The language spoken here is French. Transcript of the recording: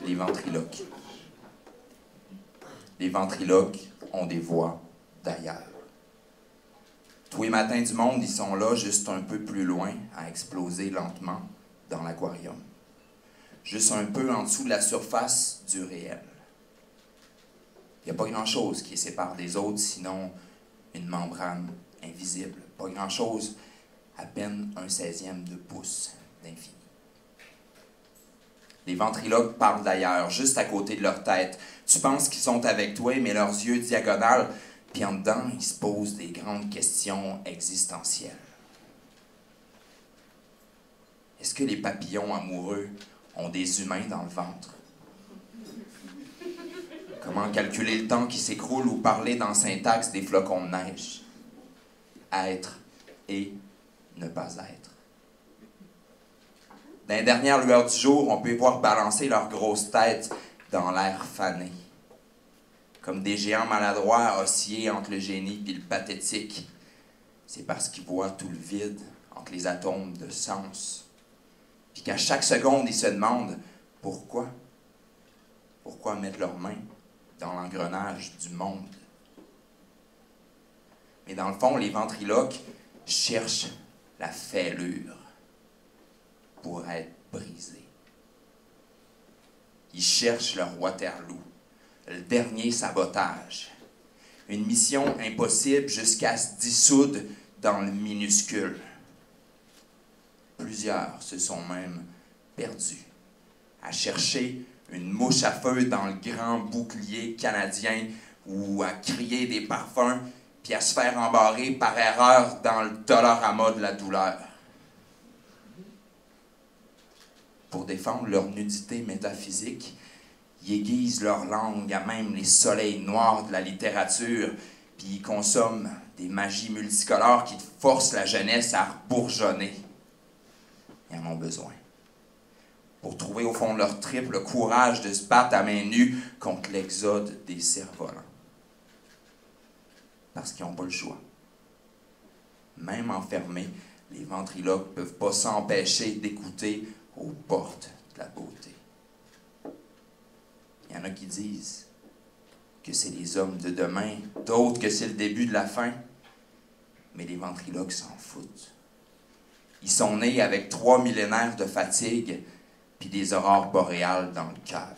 Les ventriloques. Les ventriloques ont des voix d'ailleurs. Tous les matins du monde, ils sont là, juste un peu plus loin, à exploser lentement dans l'aquarium. Juste un peu en dessous de la surface du réel. Il n'y a pas grand-chose qui les sépare des autres, sinon une membrane invisible. Pas grand-chose, à peine un 16e de pouce d'infini. Les ventriloques parlent d'ailleurs, juste à côté de leur tête. Tu penses qu'ils sont avec toi, mais leurs yeux diagonales, puis en dedans, ils se posent des grandes questions existentielles. Est-ce que les papillons amoureux ont des humains dans le ventre? Comment calculer le temps qui s'écroule ou parler dans syntaxe des flocons de neige? Être et ne pas être. Dans les dernières lueurs du jour, on peut voir balancer leurs grosses têtes dans l'air fané. Comme des géants maladroits osciller entre le génie et le pathétique. C'est parce qu'ils voient tout le vide entre les atomes de sens. Puis qu'à chaque seconde, ils se demandent pourquoi? Pourquoi mettre leurs mains dans l'engrenage du monde? Mais dans le fond, les ventriloques cherchent la fêlure pour être brisés. Ils cherchent leur Waterloo, le dernier sabotage. Une mission impossible jusqu'à se dissoudre dans le minuscule. Plusieurs se sont même perdus à chercher une mouche à feu dans le grand bouclier canadien ou à crier des parfums puis à se faire embarrer par erreur dans le Dollarama de la douleur. Pour défendre leur nudité métaphysique, ils aiguisent leur langue à même les soleils noirs de la littérature, puis ils consomment des magies multicolores qui forcent la jeunesse à bourgeonner. Ils en ont besoin. Pour trouver au fond de leur trip le courage de se battre à main nue contre l'exode des cerfs-volants. Parce qu'ils n'ont pas le choix. Même enfermés, les ventriloques ne peuvent pas s'empêcher d'écouter aux portes de la beauté. Il y en a qui disent que c'est les hommes de demain, d'autres que c'est le début de la fin. Mais les ventriloques s'en foutent. Ils sont nés avec 3 millénaires de fatigue puis des aurores boréales dans le cœur.